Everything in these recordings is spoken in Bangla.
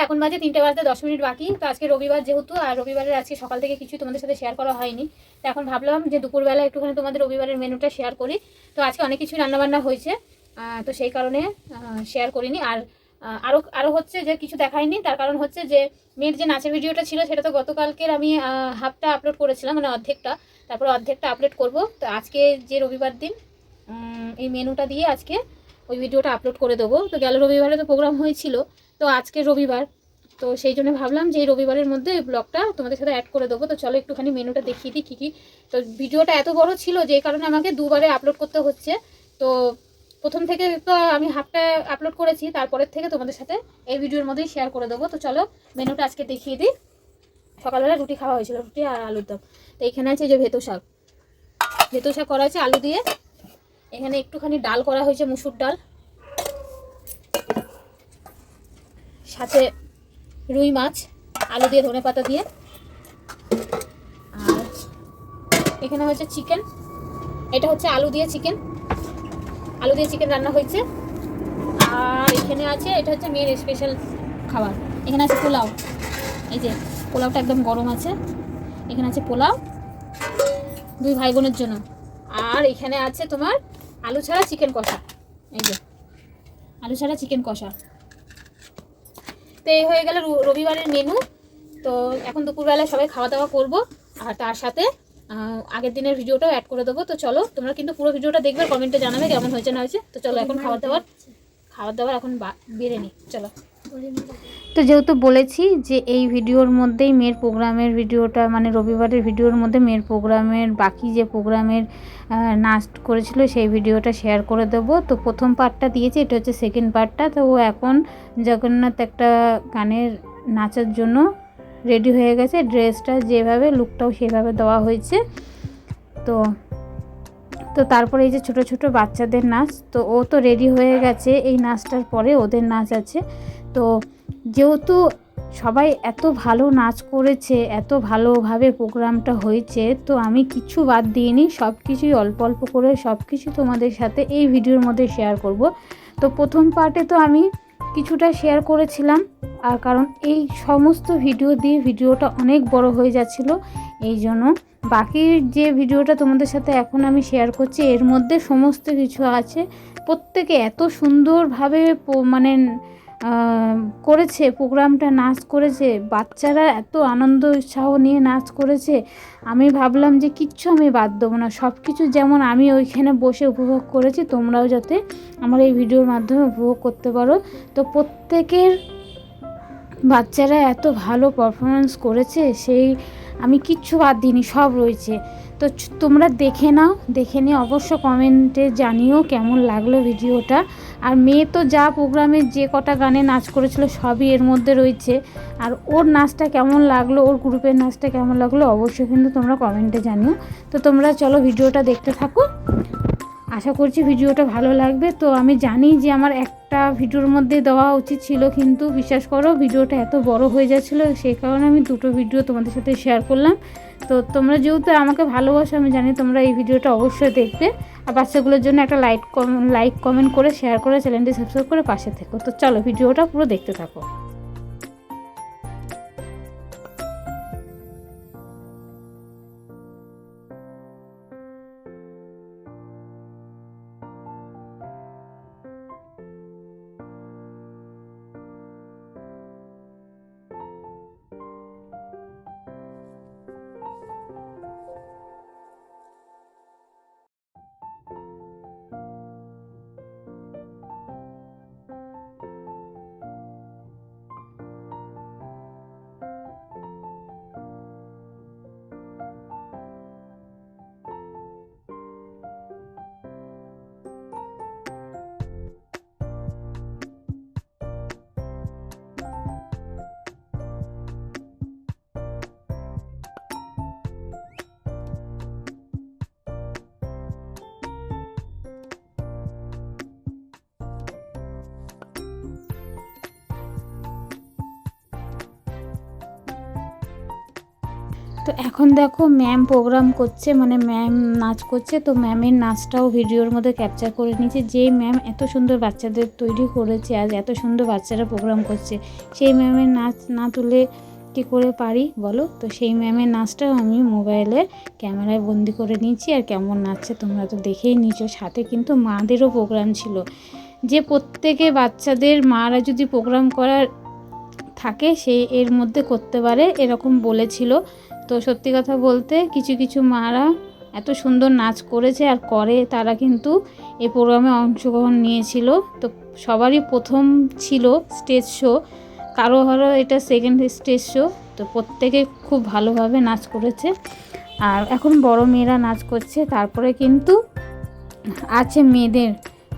এখন বাজে 3টে বাজতে 10 মিনিট বাকি। তো আজকে রবিবার যেহেতু, আর রবিবারের আজকে সকাল থেকে কিছুই তোমাদের সাথে শেয়ার করা হয়নি। তো এখন ভাবলাম যে দুপুরবেলা একটুখানি তোমাদের রবিবারের মেনুটা শেয়ার করি। তো আজকে অনেক কিছু রান্নাবান্না হয়েছে, তো সেই কারণে শেয়ার করিনি। আর আরও হচ্ছে যে কিছু দেখাইনি, তার কারণ হচ্ছে যে মেয়ের যে নাচের ভিডিওটা ছিল সেটা তো গতকালকের আমি হাফটা আপলোড করেছিলাম, মানে অর্ধেকটা, তারপর অর্ধেকটা আপলোড করব। তো আজকে যে রবিবার দিন এই মেনুটা দিয়ে আজকে ওই ভিডিওটা আপলোড করে দেবো। তো গেল রবিবারে তো প্রোগ্রাম হয়েছিল, তো আজকে রবিবার, তো সেই জন্য ভাবলাম যে এই রবিবারের মধ্যে এই ব্লগটা তোমাদের সাথে অ্যাড করে দেবো। তো চলো একটুখানি মেনুটা দেখিয়ে দিই কী কী। তো ভিডিওটা এত বড় ছিল যে কারণে আমাকে দুবারে আপলোড করতে হচ্ছে। তো প্রথম থেকে তো আমি হাফটা আপলোড করেছি, তারপরের থেকে তোমাদের সাথে এই ভিডিওর মধ্যেই শেয়ার করে দেবো। তো চলো মেনুটা আজকে দেখিয়ে দিই। সকালবেলা রুটি খাওয়া হয়েছিল, রুটি আর আলুর দম। তো এখানে আছে যে ভেতো শাক করা আছে আলু দিয়ে। এখানে একটুখানি ডাল করা হয়েছে, মুসুর ডাল, সাথে রুই মাছ আলু দিয়ে ধনেপাতা দিয়ে। আর এখানে হচ্ছে চিকেন, এটা হচ্ছে আলু দিয়ে চিকেন রান্না হয়েছে। আর এখানে আছে, এটা হচ্ছে মেয়ের স্পেশাল খাবার, এখানে আছে পোলাও। এই যে পোলাওটা একদম গরম আছে। এখানে আছে পোলাও দুই ভাই বোনের জন্য। আর এখানে আছে তোমার আলু ছাড়া চিকেন কষা, এই যে আলু ছাড়া চিকেন কষা। তো এই হয়ে গেল রবিবারের মেনু। তো এখন দুপুরবেলায় সবাই খাওয়া দাওয়া করবো, আর তার সাথে আগের দিনের ভিডিওটাও অ্যাড করে দেবো। তো চলো তোমরা কিন্তু পুরো ভিডিওটা দেখবে, কমেন্টে জানাবে কেমন হয়েছে না হয়েছে। তো চলো এখন খাবার দাবার এখন বেড়ে নিই, চলো। তো যেহেতু বলেছি যে এই ভিডিওর মধ্যেই মেয়ের প্রোগ্রামের ভিডিওটা, মানে রবিবারের ভিডিওর মধ্যে মেয়ের প্রোগ্রামের বাকি যে প্রোগ্রামের নাচ করেছিল সেই ভিডিওটা শেয়ার করে দেবো। তো প্রথম পার্টটা দিয়েছি, এটা হচ্ছে সেকেন্ড পার্টটা। তো ও এখন জগন্নাথ একটা গানের নাচার জন্য রেডি হয়ে গেছে, ড্রেসটা যেভাবে, লুকটাও সেভাবে দেওয়া হয়েছে। তো তারপরে এই যে ছোট ছোট বাচ্চাদের নাচ, তো ও তো রেডি হয়ে গেছে, এই নাচটার পরে ওদের নাচ আছে। তো যেহেতু সবাই এত ভালো নাচ করেছে, এত ভালোভাবে প্রোগ্রামটা হয়েছে, তো আমি কিছু বাদ দিইনি, সব কিছুই অল্প অল্প করে সব কিছু তোমাদের সাথে এই ভিডিওর মধ্যে শেয়ার করব। তো প্রথম পার্টে তো আমি কিছুটা শেয়ার করেছিলাম, আর কারণ এই সমস্ত ভিডিও দিয়ে ভিডিওটা অনেক বড় হয়ে যাচ্ছিল, এই জন্য বাকি যে ভিডিওটা তোমাদের সাথে এখন আমি শেয়ার করছি এর মধ্যে সমস্ত কিছু আছে। প্রত্যেকে এত সুন্দরভাবে মানে করেছে প্রোগ্রামটা, নাচ করেছে, বাচ্চারা এত আনন্দ উৎসাহ নিয়ে নাচ করেছে। আমি ভাবলাম যে কিচ্ছু আমি বাদ দেবো না, সব কিছু যেমন আমি ওইখানে বসে উপভোগ করেছি তোমরাও যাতে আমার এই ভিডিওর মাধ্যমে উপভোগ করতে পারো। তো প্রত্যেকের বাচ্চারা এত ভালো পারফরমেন্স করেছে, সেই আমি কিচ্ছু বাদ দিইনি, সব রয়েছে। তো তোমরা দেখে নাও, দেখে নিয়ে অবশ্য কমেন্টে জানিও কেমন লাগলো ভিডিওটা। আর মেয়ে তো যা প্রোগ্রামে যে কটা গানে নাচ করেছিল সবই এর মধ্যে রয়েছে। আর ওর নাচটা কেমন লাগলো, ওর গ্রুপের নাচটা কেমন লাগলো অবশ্যই কিন্তু তোমরা কমেন্টে জানিও। তো তোমরা চলো ভিডিওটা দেখতে থাকো, আশা করছি ভিডিওটা ভালো লাগবে। তো আমি জানি যে আমার একটা ভিডিওর মধ্যে দেওয়া উচিত ছিল, কিন্তু বিশ্বাস করো ভিডিওটা এত বড় হয়ে যাচ্ছিলো, সেই কারণে আমি দুটো ভিডিও তোমাদের সাথে শেয়ার করলাম। তো তোমরা যেহেতু আমাকে ভালোবাসো, আমি জানি তোমরা এই ভিডিওটা অবশ্যই দেখবে। আর বাচ্চাগুলোর জন্য একটা লাইক কমেন্ট করে শেয়ার করে চ্যানেলটি সাবস্ক্রাইব করে পাশে থেকো। তো চলো ভিডিওটা পুরো দেখতে থাকো। তো এখন দেখো ম্যাম প্রোগ্রাম করছে, মানে ম্যাম নাচ করছে। তো ম্যামের নাচটাও ভিডিওর মধ্যে ক্যাপচার করে নিয়েছে। যে ম্যাম এত সুন্দর বাচ্চাদের তৈরি করেছে, আজ এত সুন্দর বাচ্চারা প্রোগ্রাম করছে, সেই ম্যামের নাচ না তুলে কী করে পারি বলো। তো সেই ম্যামের নাচটাও আমি মোবাইলে ক্যামেরায় বন্দি করে নিয়েছি। আর কেমন নাচছে তোমরা তো দেখেই নিয়েছো। সাথে কিন্তু মাদেরও প্রোগ্রাম ছিল, যে প্রত্যেকে বাচ্চাদের মারা যদি প্রোগ্রাম করার থাকে সে এর মধ্যে করতে পারে এরকম বলেছিল। তো সত্যি কথা বলতে কিছু কিছু মারা এত সুন্দর নাচ করেছে আর করে, তারা কিন্তু এই প্রোগ্রামে অংশগ্রহণ নিয়েছিল। তো সবারই প্রথম ছিল স্টেজ শো, কারো এটা সেকেন্ড স্টেজ শো। তো প্রত্যেকে খুব ভালোভাবে নাচ করেছে। আর এখন বড় মেয়েরা নাচ করছে। তারপরে কিন্তু আছে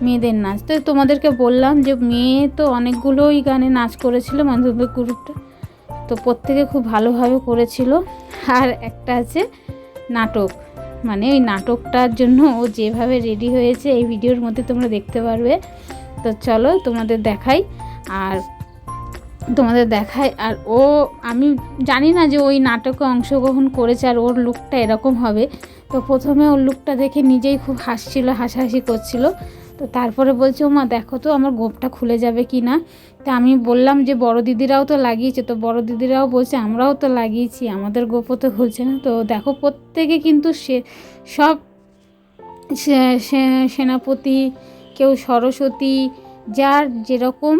মেয়েদের নাচ। তো তোমাদেরকে বললাম যে মেয়ে তো অনেকগুলোই গানে নাচ করেছিল মাধ্যমিক গ্রুপটা, তো প্রত্যেকে খুব ভালোভাবে করেছিল। আর একটা আছে নাটক, মানে ওই নাটকটার জন্য ও যেভাবে রেডি হয়েছে এই ভিডিওর মধ্যে তোমরা দেখতে পারবে। তো চলো তোমাদের দেখাই। আর ও আমি জানি না যে ওই নাটকে অংশগ্রহণ করেছে আর ওর লুকটা এরকম হবে। তো প্রথমে ওর লুকটা দেখে নিজেই খুব হাসছিল, হাসাহাসি করছিল। তো তারপরে বলছে ও মা দেখো তো আমার গোঁপটা খুলে যাবে কি না। তা আমি বললাম যে বড় দিদিরাও তো লাগিয়েছে। তো বড় দিদিরাও বলছে আমরাও তো লাগিয়েছি, আমাদের গোঁপও তো খুলছে না। তো দেখো প্রত্যেকে কিন্তু সব সেনাপতি, কেউ সরস্বতী, যার যেরকম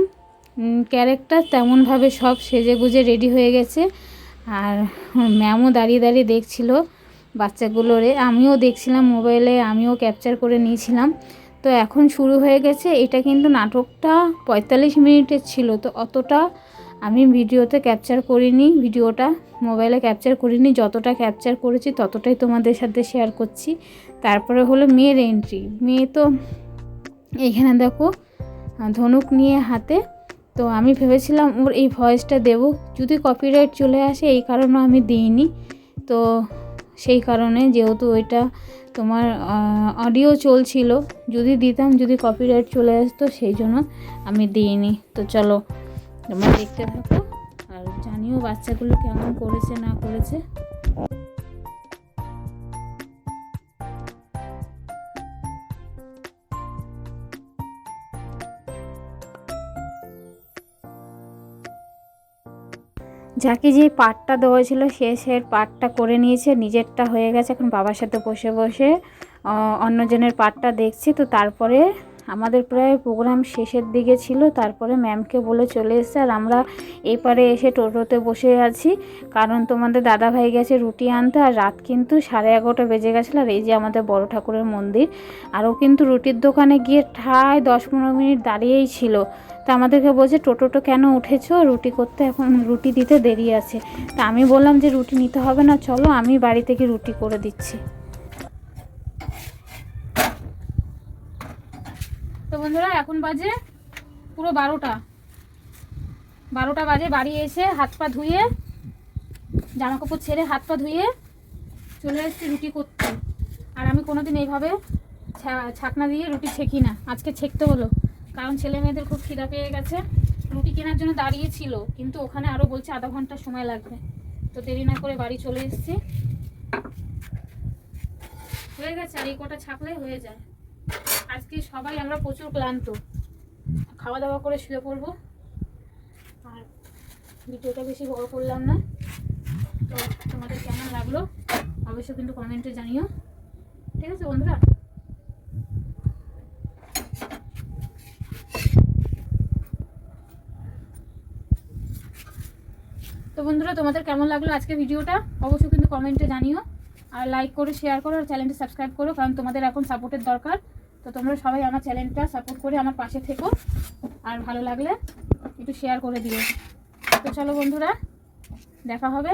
ক্যারেক্টার তেমনভাবে সব সেজে গুজে রেডি হয়ে গেছে। আর ম্যামও দাঁড়িয়ে দাঁড়িয়ে দেখছিল বাচ্চাগুলোরে, আমিও দেখছিলাম মোবাইলে, আমিও ক্যাপচার করে নিয়েছিলাম। তো এখন শুরু হয়ে গেছে। এটা কিন্তু নাটকটা 45 মিনিটের ছিল। তো অতটা আমি ভিডিওতে ক্যাপচার করিনি, ভিডিওটা মোবাইলে ক্যাপচার করিনি। যতটা ক্যাপচার করেছি ততটাই তোমাদের সাথে শেয়ার করছি। তারপরে হলো মেয়ের এন্ট্রি। মেয়ে তো এইখানে দেখো ধনুক নিয়ে হাতে। তো আমি ভেবেছিলাম ওর এই ভয়েসটা দেব, যদি কপিরাইট চলে আসে এই কারণে আমি দিইনি। তো সেই কারণে যেহেতু ওইটা তোমার অডিও চলছিল, যদি দিতাম যদি কপিরাইট চলে আসতো, সেই জন্য আমি দিইনি। তো চলো তোমরা দেখতে থাকো আর জানিও বাচ্চাগুলো কেমন করেছে না করেছে। যাকে যে পার্টটা দেওয়া ছিল সে পার্টটা করে নিয়েছে, নিজেরটা হয়ে গেছে। এখন বাবার সাথে বসে বসে অন্যজনের পার্টটা দেখছি। তো তারপরে আমাদের প্রায় প্রোগ্রাম শেষের দিকে ছিল। তারপরে ম্যামকে বলে চলে এসেছে। আর আমরা এই পারে এসে টোটোতে বসে আছি, কারণ তোমাদের দাদাভাই গেছে রুটি আনতে। আর রাত কিন্তু 11:30 বেজে গেছিলো। আর এই যে আমাদের বড় ঠাকুরের মন্দির। আর ও কিন্তু রুটির দোকানে গিয়ে ঠায় 10-15 মিনিট দাঁড়িয়েই ছিল। তা আমাদেরকে বলছে টোটো কেন উঠেছো, রুটি করতে এখন রুটি দিতে দেরি আছে। তা আমি বললাম যে রুটি নিতে হবে না, চলো আমি বাড়ি থেকে রুটি করে দিচ্ছি। তো বন্ধুরা এখন বাজে পুরো 12টা বাজে। বাড়ি এসে হাত পা ধুয়ে, জামা কাপড় ছেড়ে হাত পা ধুয়ে চলে এসেছি রুটি করতে। আর আমি কোনোদিন এইভাবে ছাকনা দিয়ে রুটি ছেঁকি না, আজকে ছেঁকতে হলো কারণ ছেলে মেয়েদের খুব খিদা পেয়ে গেছে। রুটি কেনার জন্য দাঁড়িয়েছিল, কিন্তু ওখানে আরও বলছে আধা ঘন্টা সময় লাগবে। তো দেরি না করে বাড়ি চলে এসেছি, হয়ে গেছে। আর এই কটা ছাকলে হয়ে যায়। আজকে সবাই আমরা প্রচুর ক্লান্ত, খাওয়া দাওয়া করে শুয়ে পড়বো। আর ভিডিওটা বেশি বড় করলাম না। তো তোমাদের কেমন লাগলো অবশ্যই কিন্তু কমেন্টে জানিও, ঠিক আছে বন্ধুরা। তো বন্ধুরা তোমাদের কেমন লাগলো আজকে ভিডিওটা অবশ্যই কিন্তু কমেন্টে জানিও। আর লাইক করো, শেয়ার করো, আর চ্যানেলটা সাবস্ক্রাইব করো, কারণ তোমাদের এখন সাপোর্টের দরকার। তো তোমরা সবাই আমার চ্যানেলটা সাপোর্ট করে আমার পাশে থেকো। আর ভালো লাগলে একটু শেয়ার করে দিও। তো চলো বন্ধুরা, দেখা হবে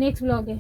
নেক্সট ব্লগে।